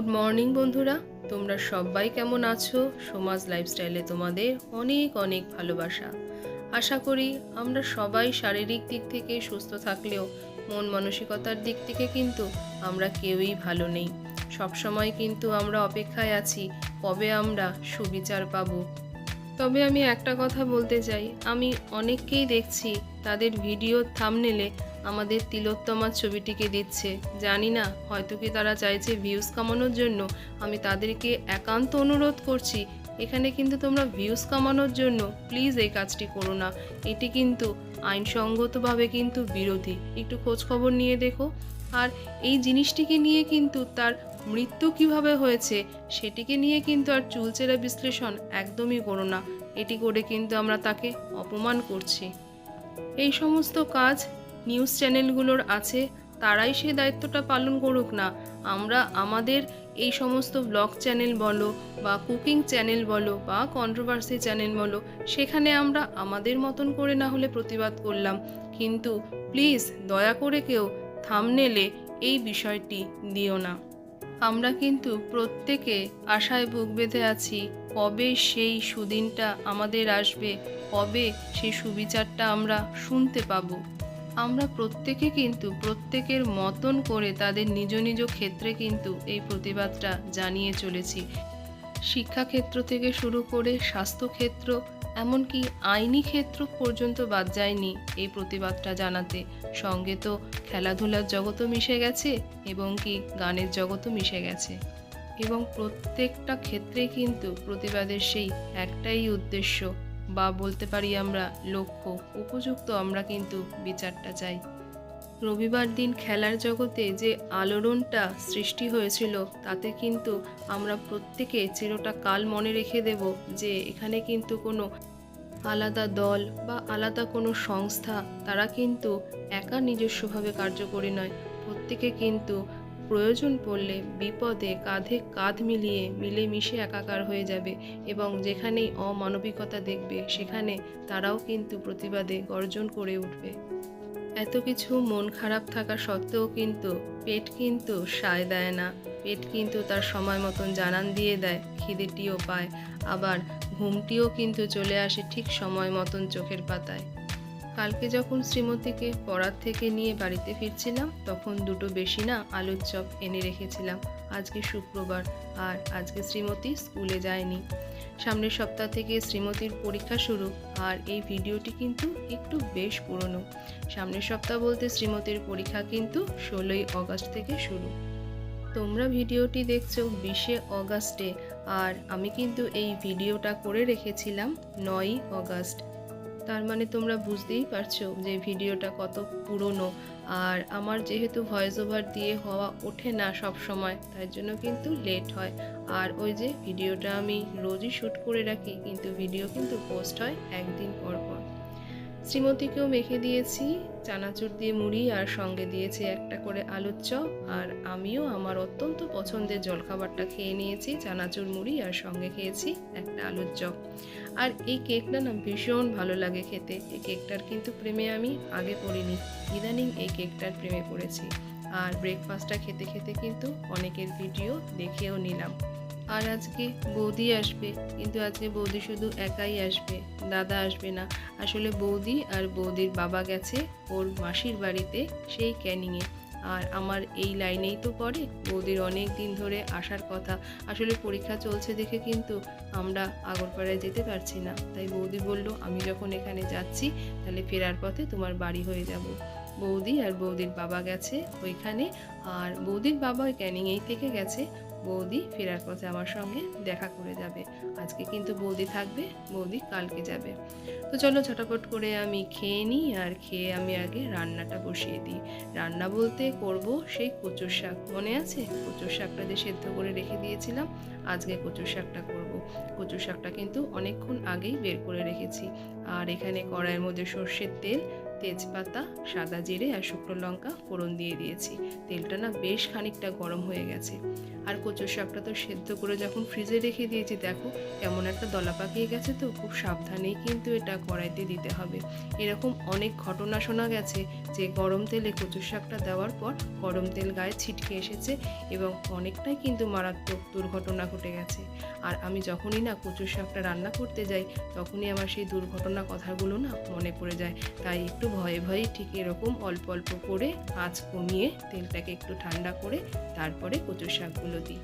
Good morning বন্ধুরা, তোমরা সবাই কেমন আছো? সমাজ লাইফস্টাইলে তোমাদের অনেক অনেক ভালোবাসা। আশা করি আমরা সবাই শারীরিক দিক থেকে সুস্থ থাকলেও মন মানসিকতার দিক থেকে কিন্তু আমরা কেউই ভালো নেই। সবসময় কিন্তু আমরা অপেক্ষায় আছি কবে আমরা সুবিচার পাবো। তবে আমি একটা কথা বলতে চাই, আমি অনেককেই দেখছি তাদের ভিডিওর থাম্বনেলে আমাদের তিলোত্তমার ছবিটিকে দিচ্ছে। জানি না, হয়তো কি তারা চাইছে ভিউজ কামানোর জন্য। আমি তাদেরকে একান্ত অনুরোধ করছি, এখানে কিন্তু তোমরা ভিউজ কামানোর জন্য প্লিজ এই কাজটি করো না। এটি কিন্তু আইনসঙ্গতভাবে কিন্তু বিরোধী। একটু খোঁজ খবর নিয়ে দেখো। আর এই জিনিসটিকে নিয়ে কিন্তু তার মৃত্যু কিভাবে হয়েছে সেটিকে নিয়ে কিন্তু আর চুলচেরা বিশ্লেষণ একদমই করো না। এটি করে কিন্তু আমরা তাকে অপমান করছি। এই সমস্ত কাজ নিউজ চ্যানেলগুলোর আছে, তারাই সেই দায়িত্বটা পালন করুক না। আমরা আমাদের এই সমস্ত ব্লগ চ্যানেল বলো বা কুকিং চ্যানেল বলো বা কন্ট্রোভার্সি চ্যানেল বলো, সেখানে আমরা আমাদের মতন করে না হলে প্রতিবাদ করলাম, কিন্তু প্লিজ দয়া করে কেউ থাম্বনেলে এই বিষয়টি দিও না। আমরা কিন্তু প্রত্যেকে আশায় বুক বেঁধে আছি কবে সেই সুদিনটা আমাদের আসবে, কবে সেই সুবিচারটা আমরা শুনতে পাবো। আমরা প্রত্যেকে কিন্তু প্রত্যেকের মতন করে তাদের নিজ নিজ ক্ষেত্রে কিন্তু এই প্রতিবাদটা জানিয়ে চলেছি। শিক্ষাক্ষেত্র থেকে শুরু করে স্বাস্থ্যক্ষেত্র, এমনকি আইনি ক্ষেত্র পর্যন্ত বাদ যায়নি এই প্রতিবাদটা জানাতে। সঙ্গে তো খেলাধুলার জগতও মিশে গেছে এবং কি গানের জগতও মিশে গেছে। এবং প্রত্যেকটা ক্ষেত্রে কিন্তু প্রতিবাদের সেই একটাই উদ্দেশ্য, বা বলতে পারি আমরা লক্ষ্য, উপযুক্ত আমরা কিন্তু বিচারটা চাই। রবিবার দিন খেলার জগতে যে আলোড়নটা সৃষ্টি হয়েছিল, তাতে কিন্তু আমরা প্রত্যেকে চিরটা কাল মনে রেখে দেব যে এখানে কিন্তু কোনো আলাদা দল বা আলাদা কোনো সংস্থা তারা কিন্তু একা নিজস্বভাবে কার্যকরী নয়। প্রত্যেকে কিন্তু প্রয়োজন পড়লে বিপদে কাঁধে কাঁধ মিলিয়ে মিলেমিশে একাকার হয়ে যাবে, এবং যেখানেই অমানবিকতা দেখবে সেখানে তারাও কিন্তু প্রতিবাদে গর্জন করে উঠবে। এত কিছু মন খারাপ থাকা সত্ত্বেও কিন্তু পেট কিন্তু সায় দেয় না। পেট কিন্তু তার সময় মতন জানান দিয়ে দেয়, খিদেটিও পায়, আবার ঘুমটিও কিন্তু চলে আসে ঠিক সময় মতন চোখের পাতায়। কালকে যখন শ্রীমতীকে পড়ার থেকে নিয়ে বাড়িতে ফিরছিলাম, তখন দুটো বেশি না আলুর চপ এনে রেখেছিলাম। আজকে শুক্রবার, আর আজকে শ্রীমতী স্কুলে যায়নি। সামনের সপ্তাহ থেকে শ্রীমতীর পরীক্ষা শুরু, আর এই ভিডিওটি কিন্তু একটু বেশ পুরনো। সামনের সপ্তাহ বলতে শ্রীমতীর পরীক্ষা কিন্তু 16ই অগস্ট থেকে শুরু। তোমরা ভিডিওটি দেখছো 20শে অগস্টে, আর আমি কিন্তু এই ভিডিওটা করে রেখেছিলাম 9ই অগস্ট। তার মানে তোমরা বুঝতেই পারছো যে ভিডিওটা কত পুরনো। আর আমার যেহেতু ভয়েস ওভার দিয়ে হওয়া ওঠে না সব সময়, তাই জন্য কিন্তু লেট হয়। আর ওই যে ভিডিওটা আমি রোজই শ্যুট করে রাখি, কিন্তু ভিডিও কিন্তু পোস্ট হয় একদিন পর পর। শ্রীমতীকেও মেখে দিয়েছি চানাচুর দিয়ে মুড়ি, আর সঙ্গে দিয়েছি একটা করে আলুর চপ। আর আমিও আমার অত্যন্ত পছন্দের জলখাবারটা খেয়ে নিয়েছি, চানাচুর মুড়ি, আর সঙ্গে খেয়েছি একটা আলুর চপ। আর এই কেকটা না ভীষণ ভালো লাগে খেতে। এই কেকটার কিন্তু প্রেমে আমি আগে পড়িনি, ইদানিং এই কেকটার প্রেমে পড়েছি। আর ব্রেকফাস্টটা খেতে খেতে কিন্তু অনেকের ভিডিও দেখেও নিলাম। আর আজকে বৌদি আসবে, কিন্তু আজকে বৌদি শুধু একাই আসবে, দাদা আসবে না। আসলে বৌদি আর বৌদির বাবা গেছে ওর মাসির বাড়িতে, সেই ক্যানিংয়ে। আর আমার এই লাইনেই তো পড়ে, বৌদির অনেক দিন ধরে আসার কথা। আসলে পরীক্ষা চলছে দেখে কিন্তু আমরা আগরপাড়ায় যেতে পারছি না, তাই বৌদি বলল আমি যখন এখানে যাচ্ছি তাহলে ফেরার পথে তোমার বাড়ি হয়ে যাব। বৌদি আর বৌদির বাবা গেছে ওইখানে, আর বৌদির বাবা ওই ক্যানিংয়েই থেকে গেছে। বৌদি ফেরার পথে আমার সঙ্গে দেখা করে যাবে। আজকে কিন্তু বৌদি থাকবে, বৌদি কালকে যাবে। তো চলো ঝটাপট করে আমি খেয়ে নিই, আর খেয়ে আমি আগে রান্নাটা বসিয়ে দিই। রান্না বলতে করব সেই কচুর শাক, মনে আছে কচুর শাকটা যে সেদ্ধ করে রেখে দিয়েছিলাম, আজকে কচুর শাকটা করব। কচুর শাকটা কিন্তু অনেকক্ষণ আগেই বের করে রেখেছি। আর এখানে কড়াইয়ের মধ্যে সর্ষের তেল, তেজপাতা, সাদা জিরে আর শুকনো লঙ্কা ফোড়ন দিয়ে দিয়েছি। তেলটা না বেশ খানিকটা গরম হয়ে গেছে। আর কচুর শাকটা তো সেদ্ধ করে যখন ফ্রিজে রেখে দিয়েছি, দেখো কেমন একটা দলা পাকিয়ে গেছে। তো খুব সাবধানেই কিন্তু এটা কড়াইতে দিতে হবে। এরকম অনেক ঘটনা শোনা গেছে যে গরম তেলে কচুর শাকটা দেওয়ার পর গরম তেল গায়ে ছিটকে এসেছে এবং অনেকটাই কিন্তু মারাত্মক দুর্ঘটনা ঘটে গেছে। আর আমি যখনই না কচুর শাকটা রান্না করতে যাই তখনই আমার সেই দুর্ঘটনা কথাগুলো না মনে পড়ে যায়। তাই একটু ভয়ে ভয়ে ঠিক এরকম অল্প অল্প করে আঁচ কমিয়ে তেলটাকে একটু ঠান্ডা করে তারপরে কচুর শাকগুলো দিই।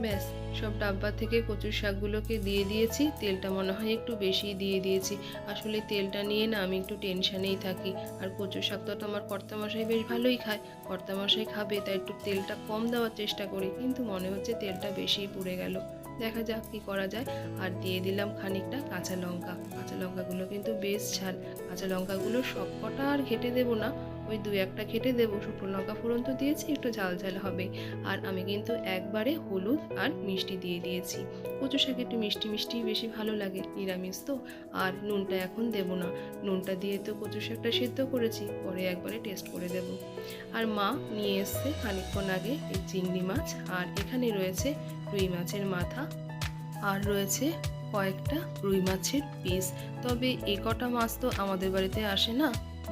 ব্যাস, সব ডাব্বা থেকে কচুর শাকগুলোকে দিয়ে দিয়েছি। তেলটা মনে হয় একটু বেশি দিয়ে দিয়েছি। আসলে তেলটা নিয়ে না আমি একটু টেনশানেই থাকি। আর কচুর শাকটা তো আমার কর্তামশাই বেশ ভালোই খায়, কর্তামশাই খাবে তাই একটু তেলটা কম দেওয়ার চেষ্টা করি, কিন্তু মনে হচ্ছে তেলটা বেশিই পুড়ে গেল। দেখা যাক কী করা যায়। আর দিয়ে দিলাম খানিকটা কাঁচা লঙ্কা। কাঁচা লঙ্কাগুলো কিন্তু বেশ ঝাল। কাঁচা লঙ্কাগুলো সব কটা আর ঘেটে দেবো না, ওই 2-1টা ঘেটে দেবো। শুকনো লঙ্কা ফোড়ন তো দিয়েছি, একটু ঝাল ঝাল হবে। আর আমি কিন্তু একবারে হলুদ আর মিষ্টি দিয়ে দিয়েছি। কচু শাক একটু মিষ্টি মিষ্টি বেশি ভালো লাগে, নিরামিষ তো। আর নুনটা এখন দেবো না, নুনটা দিয়ে তো কচু শাকটা সেদ্ধ করেছি, পরে একবারে টেস্ট করে দেবো। আর মা নিয়ে এসছে খানিকক্ষণ আগে এই চিংড়ি মাছ, আর এখানে রয়েছে রুই মাছের মাথা, আর রয়েছে কয়েকটা রুই মাছের পিস। তবে এই কটা মাছ তো আমাদের বাড়িতে আসে না,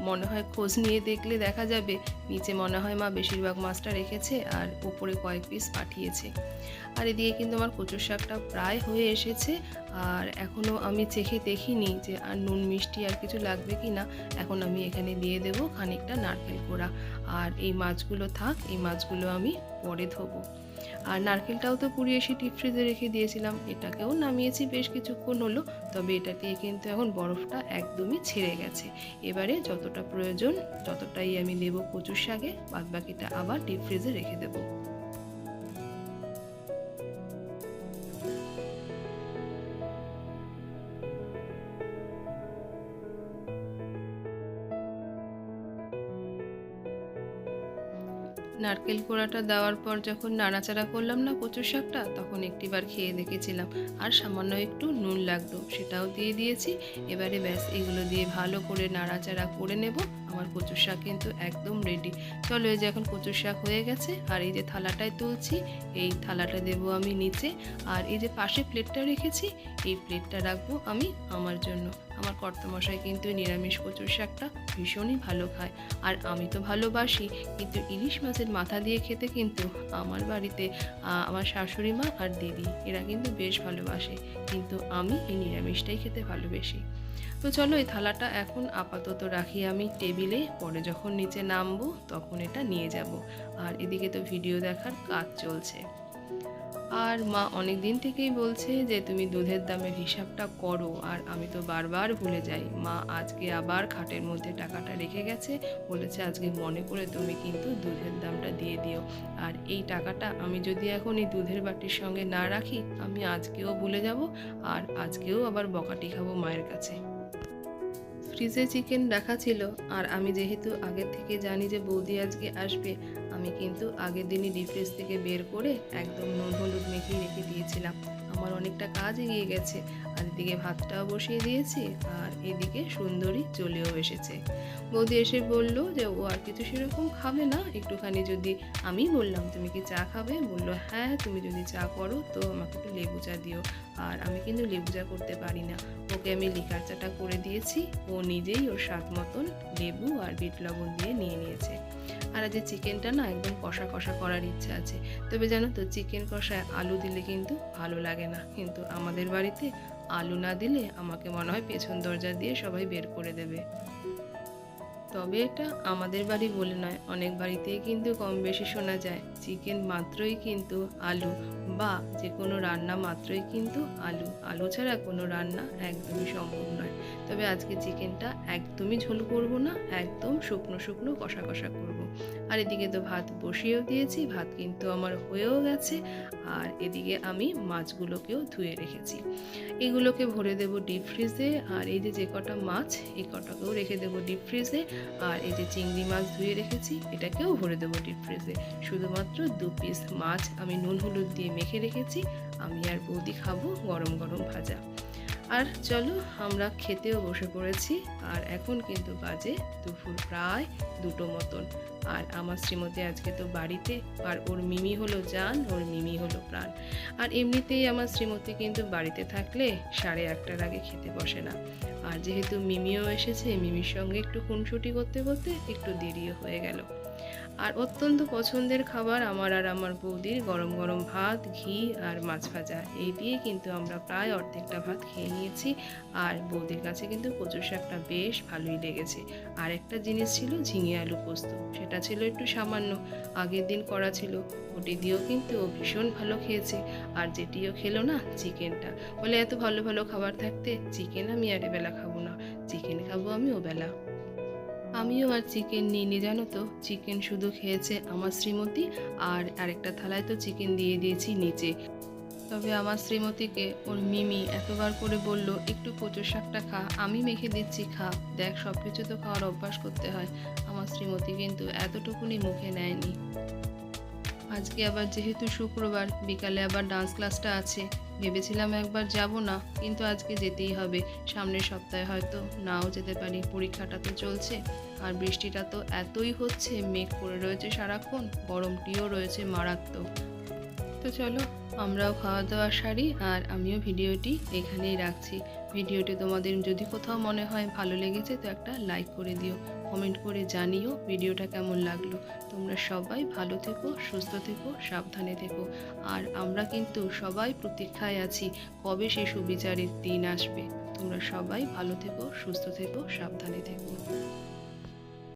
মনে হয় খোঁজ নিয়ে দেখলে দেখা যাবে নিচে মনে হয় মা বেশিরভাগ মাছটা রেখেছে আর উপরে কয়েক পিস পাঠিয়েছে। আর এদিকে কিন্তু আমার কচুর শাকটা প্রায় হয়ে এসেছে। আর এখনও আমি চেখে দেখিনি যে আর নুন মিষ্টি আর কিছু লাগবে কি না। এখন আমি এখানে দিয়ে দেবো খানিকটা নারকেল কোড়া। আর এই মাছগুলো থাক, এই মাছগুলো আমি পরে ধোবো। আর নারকেলটাও তো পুড়িয়ে এসে ডিপ ফ্রিজে রেখে দিয়েছিলাম, এটাকেও নামিয়েছি বেশ কিছুক্ষণ হলো। তবে এটা দিয়ে কিন্তু এখন বরফটা একদমই ছেড়ে গেছে। এবারে যতটা প্রয়োজন ততটাই আমি দেবো কচুর শাকে, বাদবাকিটা আবার ডিপ ফ্রিজে রেখে দেবো। নারকেল কোড়াটা দেওয়ার পর যখন নাড়াচাড়া করলাম না কচুর শাকটা, তখন একটিবার খেয়ে দেখেছিলাম আর সামান্য একটু নুন লাগতো, সেটাও দিয়ে দিয়েছি। এবারে ব্যাস এগুলো দিয়ে ভালো করে নাড়াচাড়া করে নেব। আমার কচুর শাক কিন্তু একদম রেডি। চলো, এই যে এখন কচুর শাক হয়ে গেছে। আর এই যে থালাটায় তুলছি, এই থালাটা দেবো আমি নিচে। আর এই যে পাশে প্লেটটা রেখেছি, এই প্লেটটা রাখবো আমি আমার জন্য। আমার কর্তামশাই কিন্তু নিরামিষ কচুর শাকটা ভীষণই ভালো খায়, আর আমি তো ভালোবাসি, কিন্তু ইলিশ মাছের মাথা দিয়ে খেতে কিন্তু আমার বাড়িতে আমার শাশুড়ি মা আর দিদি এরা কিন্তু বেশ ভালোবাসে, কিন্তু আমি এই নিরামিষটাই খেতে ভালোবাসি। তো চলো, এই থালাটা এখন আপাতত রাখি আমি টেবিলে, পরে যখন নিচে নামবো তখন এটা নিয়ে যাব। আর এদিকে তো ভিডিও দেখার কাজ চলছে। আর মা অনেক দিন থেকেই বলছে যে তুমি দুধের দামের হিসাবটা করো, আর আমি তো বারবার ভুলে যাই। মা আজকে আবার খাটের মধ্যে টাকাটা রেখে গেছে, বলেছে আজকে মনে করে তুমি কিন্তু দুধের দামটা দিয়ে দিও। আর এই টাকাটা আমি যদি এখন এই দুধের বাটির সঙ্গে না রাখি, আমি আজকেও ভুলে যাব, আর আজকেও আবার বকাটি খাবো মায়ের কাছে। ফ্রিজে চিকেন রাখা ছিল, আর আমি যেহেতু আগের থেকে জানি যে বৌদি আজকে আসবে, আমি কিন্তু আগের দিনই ডিপ ফ্রিজ থেকে বের করে একদম নুন হলুদ মেখেই রেখে দিয়েছিলাম। আমার অনেকটা কাজ এগিয়ে গেছে। আর এদিকে ভাতটাও বসিয়ে দিয়েছি, আর এদিকে সুন্দরী চলেও এসেছে। বৌদি এসে বলল যে ও আর কিছু সেরকম খাবে না, একটুখানি যদি, আমি বললাম তুমি কি চা খাবে, বললো হ্যাঁ তুমি যদি চা করো তো আমাকে একটু লেবু চা দিও। আর আমি কিন্তু লেবু চা করতে পারি না, ওকে আমি লিকার চাটা করে দিয়েছি, ও নিজেই ওর স্বাদ মতন লেবু আর বিট লবণ দিয়ে নিয়ে নিয়েছে। আর আজ চিকেনটা না একদম কষা কষা করার ইচ্ছা আছে। তবে জানো তো, চিকেন কষায় আলু দিলে কিন্তু ভালো লাগে না, কিন্তু আমাদের বাড়িতে আলু না দিলে আমাকে মনে হয় পেছন দরজা দিয়ে সবাই বের করে দেবে। তবে এটা আমাদের বাড়ি বলে নয়, অনেক বাড়িতেই কিন্তু কম বেশি শোনা যায় চিকেন মাত্রই কিন্তু আলু, বা যে কোনো রান্না মাত্রই কিন্তু আলু, আলু ছাড়া কোনো রান্না একদমই সম্ভব নয়। তবে আজকে চিকেনটা একদমই ঝোল করব না, একদম শুকনো শুকনো কষা কষা করব। আর এদিকে তো ভাত বসিয়েও দিয়েছি, ভাত কিন্তু আমার হয়েও গেছে। আর এদিকে আমি মাছগুলোকেও ধুয়ে রেখেছি, এগুলোকে ভরে দেব ডিপ ফ্রিজে। আর এই যে কটা মাছ, এই কটাকেও রেখে দেবো ডিপ ফ্রিজে। আর এই যে চিংড়ি মাছ ধুয়ে রেখেছি, এটাকেও ভরে দেবো ডিপ ফ্রিজে। শুধুমাত্র 2 পিস মাছ আমি নুন হলুদ দিয়ে মেখে রেখেছি, আমি আর বৌদি খাবো গরম গরম ভাজা। আর চলো, আমরা খেতেও বসে পড়েছি। আর এখন কিন্তু বাজে দুপুর প্রায় 2টো মতন। আর আমার শ্রীমতী আজকে তো বাড়িতে, আর ওর মিমি হলো জান, ওর মিমি হলো প্রাণ। আর এমনিতেই আমার শ্রীমতী কিন্তু বাড়িতে থাকলে 1:30টার আগে খেতে বসে না। আর যেহেতু মিমিও এসেছে, মিমির সঙ্গে একটু খুনসুটি করতে করতে একটু দেরিও হয়ে গেল। আর অত্যন্ত পছন্দের খাবার আমার আর আমার বৌদির গরম গরম ভাত, ঘি আর মাছ ভাজা। এই দিয়ে কিন্তু আমরা প্রায় অর্ধেকটা ভাত খেয়ে নিয়েছি। আর বৌদির কাছে কিন্তু কচু শাকটা বেশ ভালোই লেগেছে। আর একটা জিনিস ছিল ঝিঙে আলু পোস্ত, সেটা ছিল একটু সামান্য, আগের দিন করা ছিল। ওটি দিয়েও কিন্তু ও ভীষণ ভালো খেয়েছে। আর যেটিও খেলো না, চিকেনটা, বলে এত ভালো ভালো খাবার থাকতে চিকেন আমি আর এবেলা খাবো না, চিকেন খাবো আমি ওবেলা। আমিও আর চিকেন নিইনি, জানো তো। চিকেন শুধু খেয়েছে আমার শ্রীমতী, আর আরেকটা থালায় তো চিকেন দিয়ে দিয়েছি নিচে। তবে আমার শ্রীমতীকে ওর মিমি এতবার করে বলল একটু কচু শাকটা খা, আমি মেখে দিচ্ছি, খা, দেখ সব কিছু তো খাওয়ার অভ্যাস করতে হয়। আমার শ্রীমতী কিন্তু এতটুকুনি মুখে নেয়নি। আজকে আবার যেহেতু শুক্রবার, বিকালে আবার ডান্স ক্লাসটা আছে। ভেবেছিলাম একবার যাব না, কিন্তু আজকে যেতেই হবে। সামনের সপ্তাহে হয়তো নাও যেতে পারি, পরীক্ষাটা তো চলছে। আর বৃষ্টিটা তো এতই হচ্ছে, মেঘ করে রয়েছে সারাক্ষণ, গরমটিও রয়েছে মারাত্মক। তো চলো, আমরাও খাওয়া দাওয়া সারি, আর আমিও ভিডিওটি এখানেই রাখছি। ভিডিওটি তোমাদের যদি কোথাও মনে হয় ভালো লেগেছে তো একটা লাইক করে দিও, কমেন্ট করে জানিও ভিডিওটা কেমন লাগলো। তোমরা সবাই ভালো থেকো, সুস্থ থেকো, সাবধানে থেকো। আর আমরা কিন্তু সবাই প্রতীক্ষায় আছি কবে সে সুবিচারের দিন আসবে। তোমরা সবাই ভালো থেকো, সুস্থ থেকো, সাবধানে থেকো।